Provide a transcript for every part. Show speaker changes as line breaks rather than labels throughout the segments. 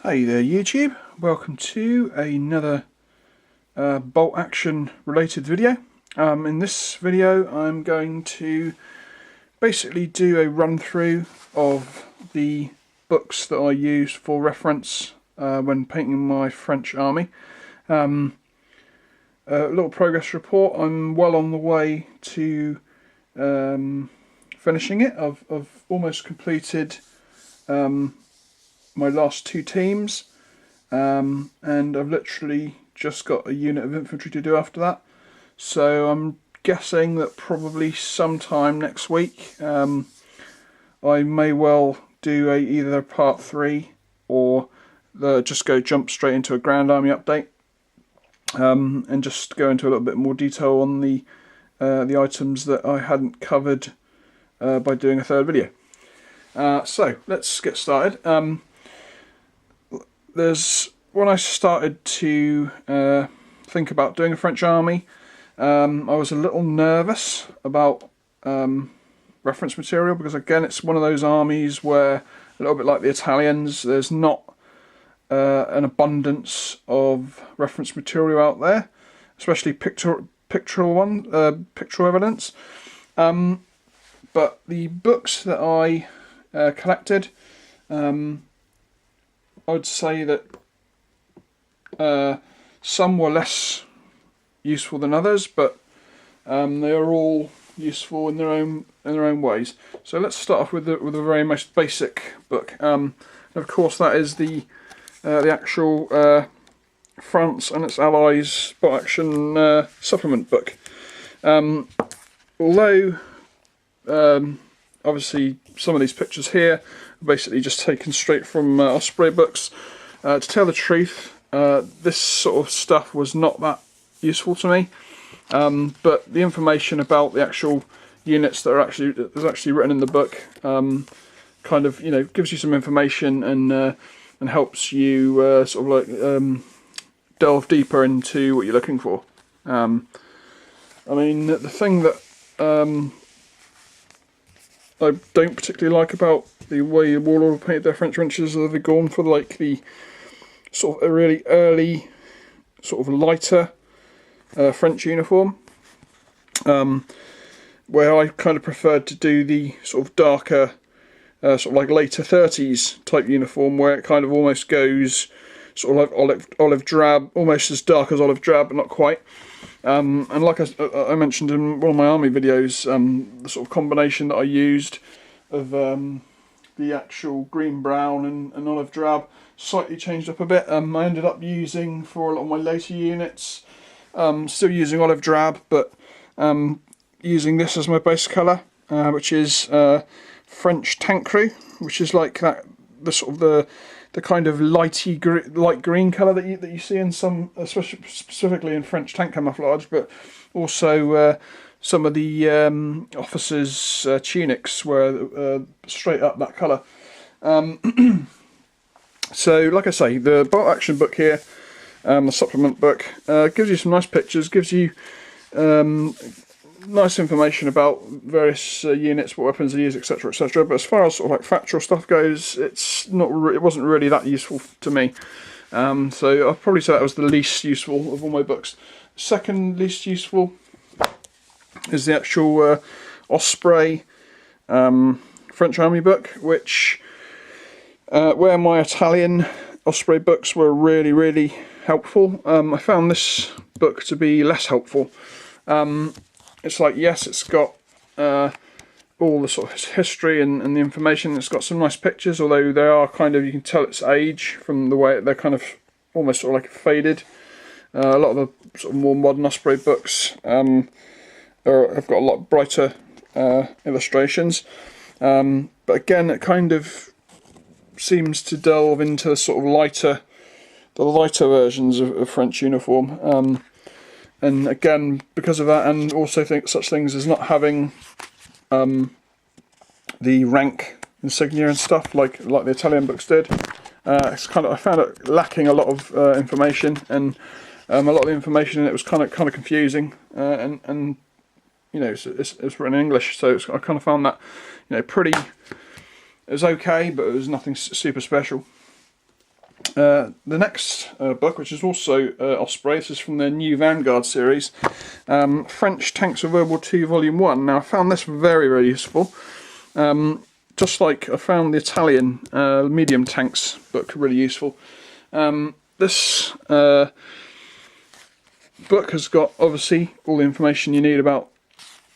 Hey there YouTube, welcome to another bolt action related video. In this video I'm going to basically do a run through of the books that I used for reference when painting my French army. A little progress report. I'm well on the way to finishing it. I've almost completed my last two teams, and I've literally just got a unit of infantry to do after that, so I'm guessing that probably sometime next week I may well do either a part 3 or just jump straight into a Grand Army update, and just go into a little bit more detail on the items that I hadn't covered by doing a third video. So let's get started. When I started to think about doing a French army, I was a little nervous about reference material, because again it's one of those armies where, a little bit like the Italians, there's not an abundance of reference material out there, especially pictorial evidence. But the books that I collected, I would say that some were less useful than others, but they are all useful in their own ways. So let's start off with the very most basic book. And of course, that is the actual France and its Allies bolt action supplement book. Although obviously some of these pictures here are basically just taken straight from Osprey books. To tell the truth, this sort of stuff was not that useful to me, but the information about the actual units that is actually written in the book kind of, gives you some information and helps you sort of delve deeper into what you're looking for. I mean, the thing that I don't particularly like about the way the Warlord painted their French trenches is they've gone for like the sort of a really early, sort of lighter French uniform, where I kind of preferred to do the sort of darker, sort of like later 30s type uniform, where it kind of almost goes sort of like olive drab, almost as dark as olive drab, but not quite. And like I mentioned in one of my army videos, the sort of combination that I used of the actual green, brown and olive drab slightly changed up a bit. I ended up using, for a lot of my later units, still using olive drab, but using this as my base colour, which is French tank crew, which is like that, the sort of the kind of light green colour that you see in some, especially specifically in French tank camouflage, but also some of the officers' tunics were straight up that colour. So, like I say, the bolt action book here, the supplement book, gives you some nice pictures, gives you nice information about various units, what weapons they use, etc., etc. But as far as sort of like factual stuff goes, it wasn't really that useful to me. So I'll probably say that was the least useful of all my books. Second least useful is the actual Osprey French Army book, which where my Italian Osprey books were really, really helpful, I found this book to be less helpful. It's like, yes, it's got all the sort of history and the information. It's got some nice pictures, although they are kind of, you can tell its age from the way they're kind of almost sort of like faded. A lot of the sort of more modern Osprey books have got a lot brighter illustrations, but again, it kind of seems to delve into the sort of the lighter versions of French uniform. And again, because of that, and also such things as not having the rank insignia and stuff like the Italian books did, it's kind of, I found it lacking a lot of information, and a lot of the information in it was kind of confusing, and it's written in English, so I kind of found that pretty. It was okay, but it was nothing super special. The next book, which is also Osprey, this is from their new Vanguard series, French Tanks of World War II Volume 1. Now I found this very, very useful. Just like I found the Italian medium tanks book really useful. This book has got obviously all the information you need about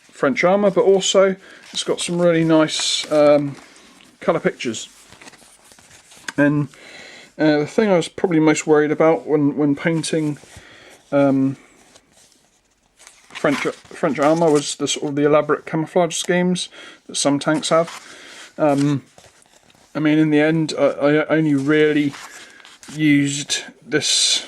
French armour, but also it's got some really nice colour pictures. And the thing I was probably most worried about when painting French armour was the sort of the elaborate camouflage schemes that some tanks have. I mean, in the end, I only really used this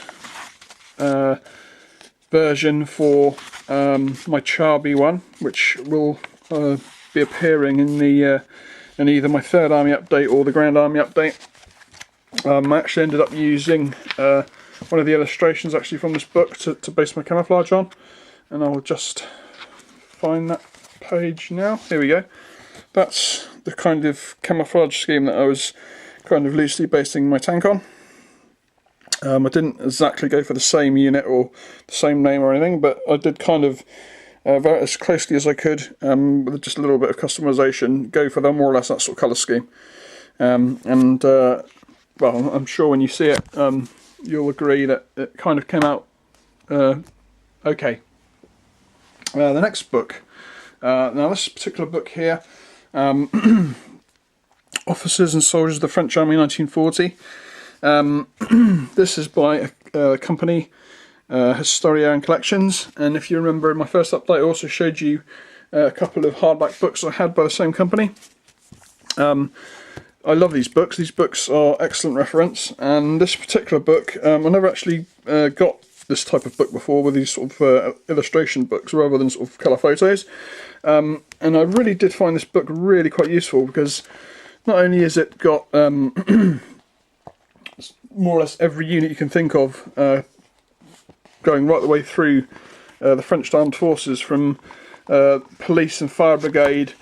version for my Charby one, which will be appearing in the in either my Third Army update or the Grand Army update. I actually ended up using one of the illustrations actually from this book to base my camouflage on, and I'll just find that page now. Here we go. That's the kind of camouflage scheme that I was kind of loosely basing my tank on. I didn't exactly go for the same unit or the same name or anything, but I did kind of, as closely as I could, with just a little bit of customization, go for more or less that sort of colour scheme. Well, I'm sure when you see it, you'll agree that it kind of came out okay. The next book, now this particular book here, Officers and Soldiers of the French Army 1940. This is by a company, Histoire&Collections, and if you remember in my first update I also showed you a couple of hardback books I had by the same company. I love these books. These books are excellent reference, and this particular book, I never actually got this type of book before with these sort of illustration books rather than sort of colour photos, and I really did find this book really quite useful because not only has it got more or less every unit you can think of, going right the way through the French Armed Forces, from police and fire brigade,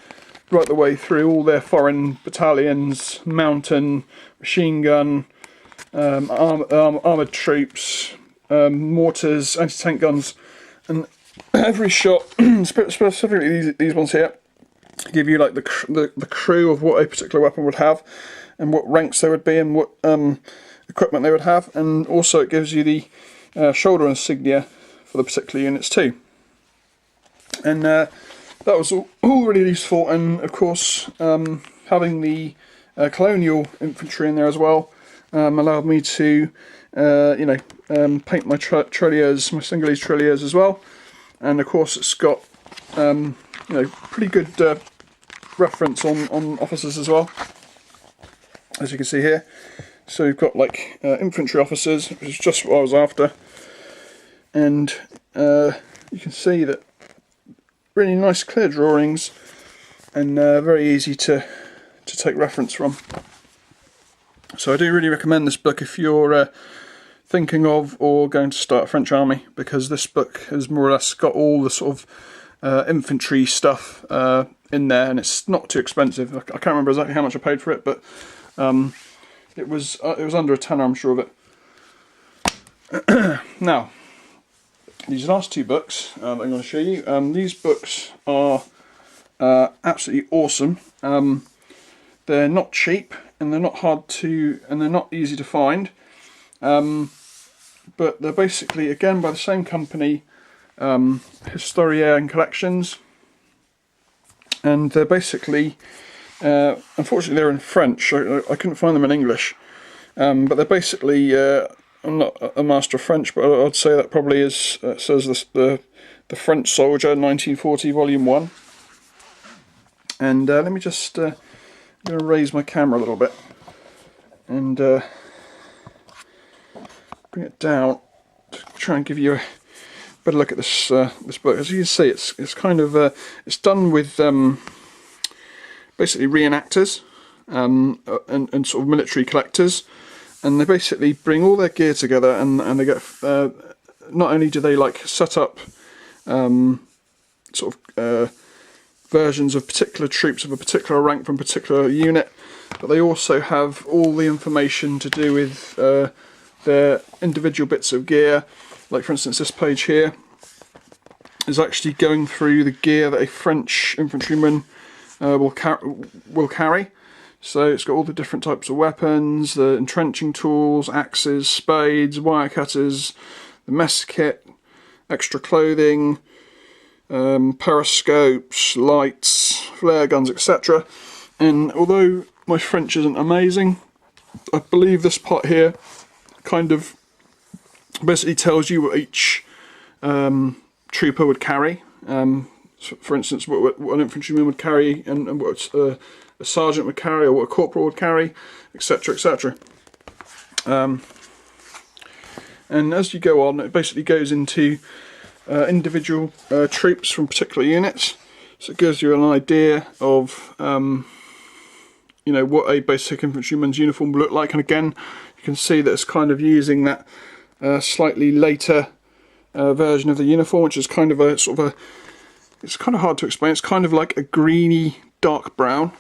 right the way through all their foreign battalions, mountain, machine gun, armoured troops, mortars, anti-tank guns, and every shot, specifically these ones here, give you like the crew of what a particular weapon would have, and what ranks they would be, and what equipment they would have, and also it gives you the shoulder insignia for the particular units too. And that was all really useful, and of course having the colonial infantry in there as well allowed me to paint my trilliers, my Singhalese trilliers as well, and of course it's got pretty good reference on officers as well, as you can see here. So you've got like infantry officers, which is just what I was after, and you can see that really nice clear drawings, and very easy to take reference from. So I do really recommend this book if you're thinking of or going to start a French army, because this book has more or less got all the sort of infantry stuff in there, and it's not too expensive. I can't remember exactly how much I paid for it, but it was under a tenner, I'm sure of it. Now, these last two books that I'm going to show you, these books are absolutely awesome. They're not cheap, and they're not hard to, and they're not easy to find. But they're basically, again, by the same company, Histoire&Collections, and they're basically, unfortunately they're in French, I couldn't find them in English, but they're basically, I'm not a master of French, but I'd say that probably is, says this, the French Soldier 1940 Volume 1. And let me just, I'm going to raise my camera a little bit, and bring it down to try and give you a better look at this this book. As you can see, it's kind of it's done with basically reenactors and sort of military collectors, and they basically bring all their gear together, and they get not only do they like set up sort of the versions of particular troops of a particular rank from a particular unit, but they also have all the information to do with their individual bits of gear. Like for instance, this page here is actually going through the gear that a French infantryman will carry. So it's got all the different types of weapons, the entrenching tools, axes, spades, wire cutters, the mess kit, extra clothing, periscopes, lights, flare guns, etc. And although my French isn't amazing, I believe this part here kind of basically tells you what each trooper would carry. So for instance, what an infantryman would carry, and what a sergeant would carry, or what a corporal would carry, etc., etc. And as you go on, it basically goes into individual troops from particular units. So it gives you an idea of you know, what a basic infantryman's uniform will look like. And again, you can see that it's kind of using that slightly later version of the uniform, which is kind of a sort of a, it's kind of hard to explain. It's kind of like a greeny dark brown,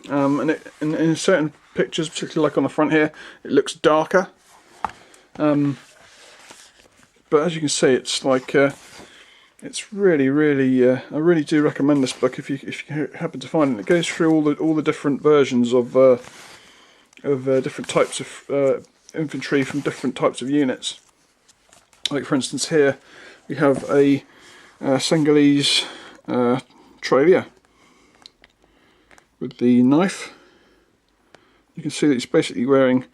and in certain pictures, particularly like on the front here, it looks darker. But as you can see, it's like it's really, I really do recommend this book if you happen to find it. It goes through all the different versions of different types of infantry from different types of units. Like for instance, here we have a Senegalese tirailleur with the knife. You can see that he's basically wearing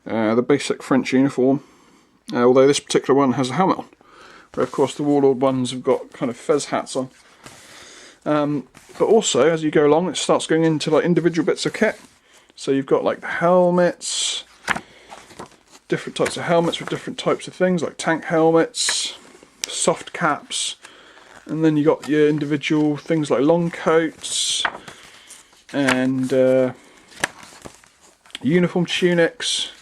the basic French uniform, although this particular one has a helmet on, where of course the warlord ones have got kind of fez hats on. But also, as you go along, it starts going into like individual bits of kit. So you've got like the helmets, different types of helmets with different types of things, like tank helmets, soft caps, and then you got your individual things like long coats and uniform tunics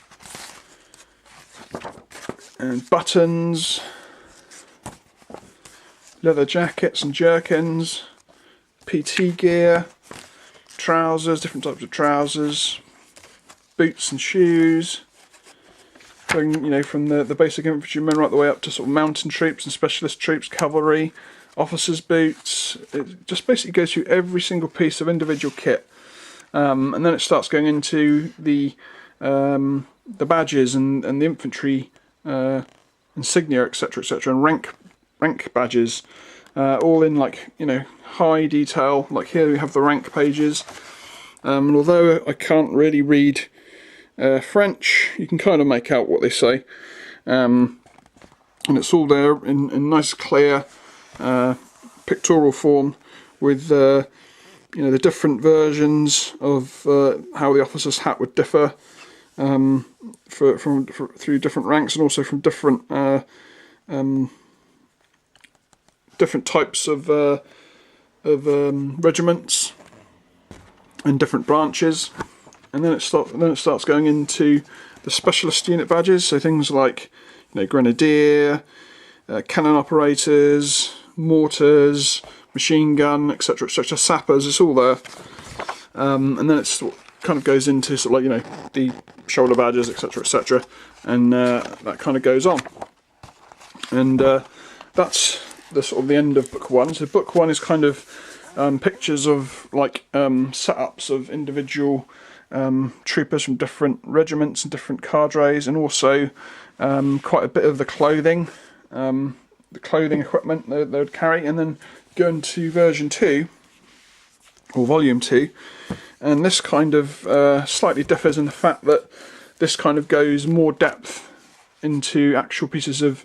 and buttons, leather jackets and jerkins, PT gear, trousers, different types of trousers, boots and shoes, going, you know, from the basic infantrymen right the way up to sort of mountain troops and specialist troops, cavalry, officers' boots. It just basically goes through every single piece of individual kit, and then it starts going into the badges and the infantry insignia, etc., etc., and rank badges, all in, like, you know, high detail. Like here we have the rank pages, and although I can't really read French, you can kind of make out what they say, and it's all there in nice clear pictorial form with you know, the different versions of how the officer's hat would differ through different ranks, and also from different different types of regiments and different branches. And then it starts going into the specialist unit badges, so things like, you know, grenadier, cannon operators, mortars, machine gun, etc., etc., sappers. It's all there. And then it kind of goes into sort of like, you know, the shoulder badges, etc., etc., and that kind of goes on. And that's the sort of the end of book one. So book one is kind of pictures of like setups of individual troopers from different regiments and different cadres, and also quite a bit of the clothing equipment they would carry. And then go into version 2 or volume 2, and this kind of slightly differs in the fact that this kind of goes more depth into actual pieces of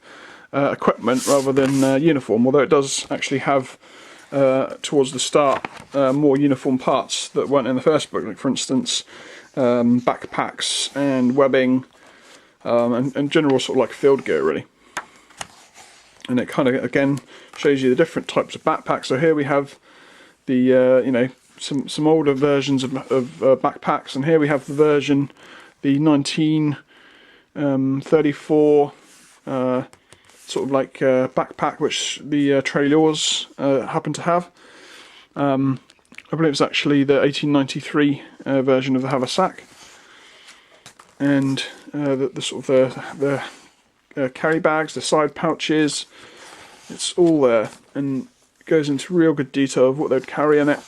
equipment rather than uniform, although it does actually have towards the start more uniform parts that weren't in the first book, like for instance backpacks and webbing and general sort of like field gear, really. And it kind of again shows you the different types of backpacks. So here we have the you know, some older versions of backpacks, and here we have the 1934 sort of like backpack which the tirailleurs happen to have. I believe it's actually the 1893 version of the haversack, and the sort of the carry bags, the side pouches. It's all there, and it goes into real good detail of what they'd carry in it.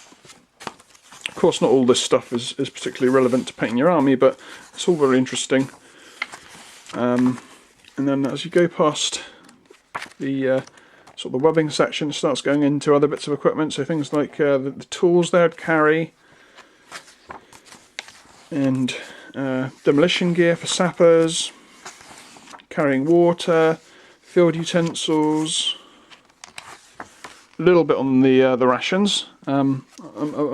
Of course, not all this stuff is particularly relevant to painting your army, but it's all very interesting. And then as you go past the sort of the webbing section, it starts going into other bits of equipment, so things like the tools they'd carry, and demolition gear for sappers, carrying water, field utensils, a little bit on the rations. I've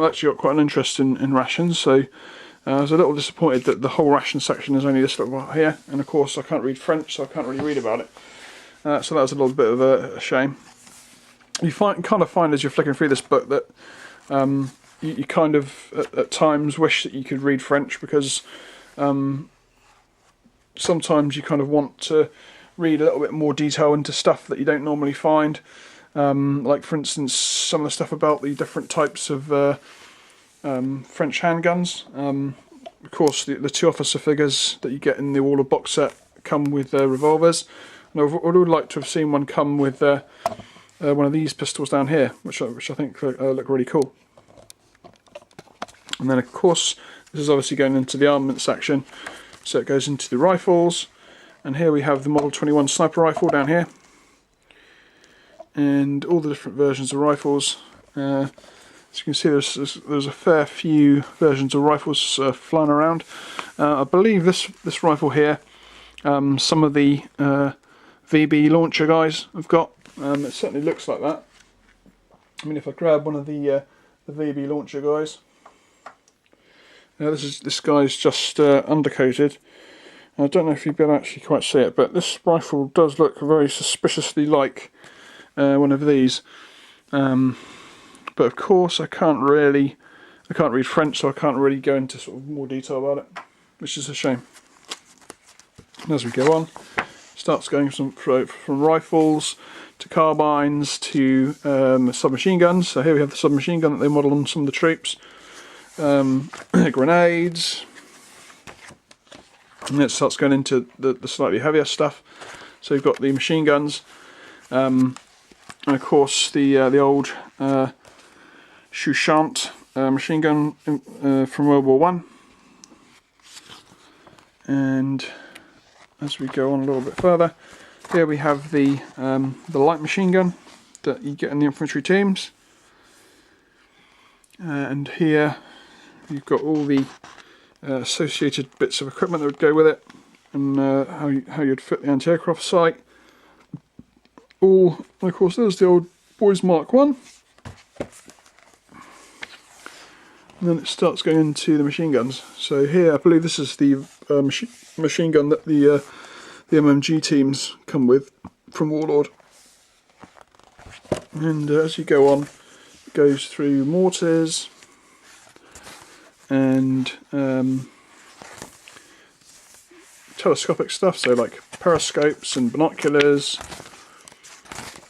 actually got quite an interest in rations, so I was a little disappointed that the whole ration section is only this little part here, and of course I can't read French, so I can't really read about it. So that was a little bit of a shame. You kind of find as you're flicking through this book that you kind of at times wish that you could read French, because sometimes you kind of want to read a little bit more detail into stuff that you don't normally find. Like for instance, some of the stuff about the different types of French handguns. Of course, the two officer figures that you get in the All of box set come with revolvers. And I would like to have seen one come with one of these pistols down here, which I think look really cool. And then of course, this is obviously going into the armament section, so it goes into the rifles. And here we have the Model 21 sniper rifle down here, and all the different versions of rifles. As you can see, there's a fair few versions of rifles flying around. I believe this rifle here, some of the VB launcher guys have got. It certainly looks like that. I mean, if I grab one of the VB launcher guys, this guy's just undercoated. I don't know if you'll be able to actually quite see it, but this rifle does look very suspiciously like one of these. But of course, I can't read French, so I can't really go into sort of more detail about it, which is a shame. And as we go on, it starts going from rifles to carbines to submachine guns. So here we have the submachine gun that they model on some of the troops. Grenades, and it starts going into the slightly heavier stuff. So you've got the machine guns, and of course the old Chouchant machine gun from World War I. And as we go on a little bit further, here we have the light machine gun that you get in the infantry teams, and here you've got all the associated bits of equipment that would go with it, and how you'd fit the anti-aircraft sight. And of course, there's the old Boys Mark 1. And then it starts going into the machine guns. So here, I believe this is the machine gun that the MMG teams come with from Warlord. And as you go on, it goes through mortars and telescopic stuff, so like periscopes and binoculars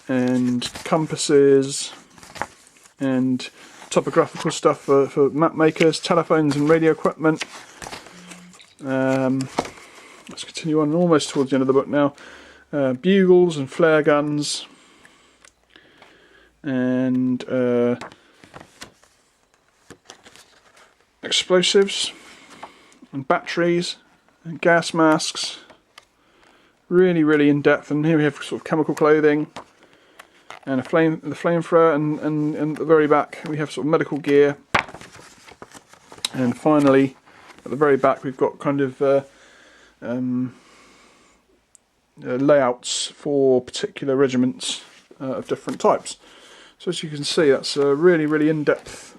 and compasses and topographical stuff for map makers, telephones and radio equipment. Let's continue on, almost towards the end of the book now. Bugles and flare guns and explosives and batteries and gas masks. Really, really in depth. And here we have sort of chemical clothing and the flamethrower, and at the very back we have sort of medical gear. And finally, at the very back we've got kind of layouts for particular regiments of different types. So as you can see, that's a really, really in-depth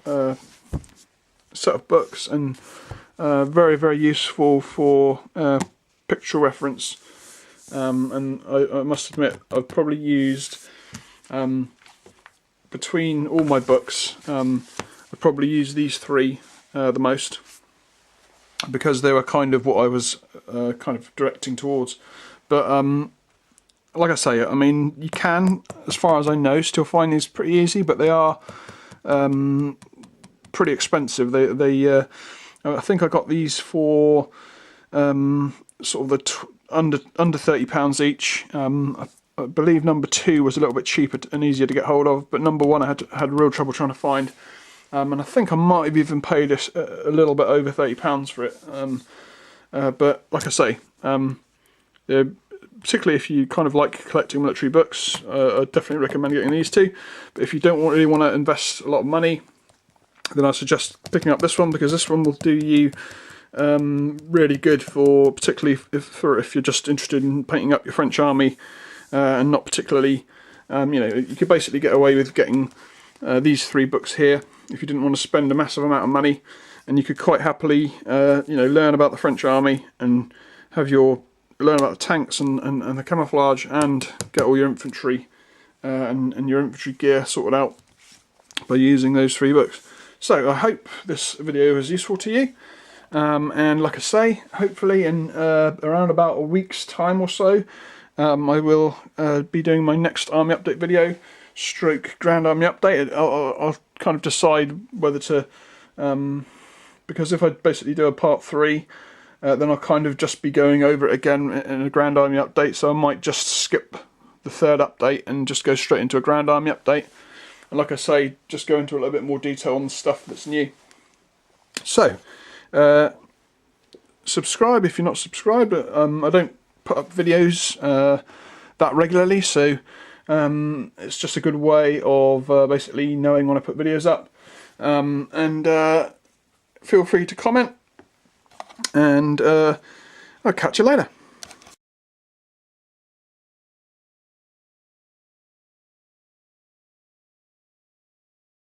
set of books, and very, very useful for pictorial reference. And I must admit, I've probably used, between all my books, I've probably used these three the most, because they were kind of what I was kind of directing towards. But like I say, I mean, you can, as far as I know, still find these pretty easy, but they are pretty expensive. I think I got these for sort of the under £30 each. I believe number 2 was a little bit cheaper and easier to get hold of, but number 1 I had real trouble trying to find, and I think I might have even paid a little bit over £30 for it. But like I say, particularly if you kind of like collecting military books, I definitely recommend getting these two. But if you don't really want to invest a lot of money, then I suggest picking up this one, because this one will do you really good for, particularly if you're just interested in painting up your French army, and not particularly, you could basically get away with getting these 3 books here if you didn't want to spend a massive amount of money, and you could quite happily learn about the French army and have learn about the tanks and the camouflage, and get all your infantry and your infantry gear sorted out by using those 3 books. So I hope this video was useful to you, and like I say, hopefully in around about a week's time or so, I will be doing my next army update video, stroke grand army update. I'll kind of decide whether to, because if I basically do a part 3, then I'll kind of just be going over it again in a grand army update, so I might just skip the 3rd update and just go straight into a grand army update. And like I say, just go into a little bit more detail on the stuff that's new. So, subscribe if you're not subscribed. I don't put up videos that regularly, so it's just a good way of basically knowing when I put videos up. And feel free to comment, and I'll catch you later.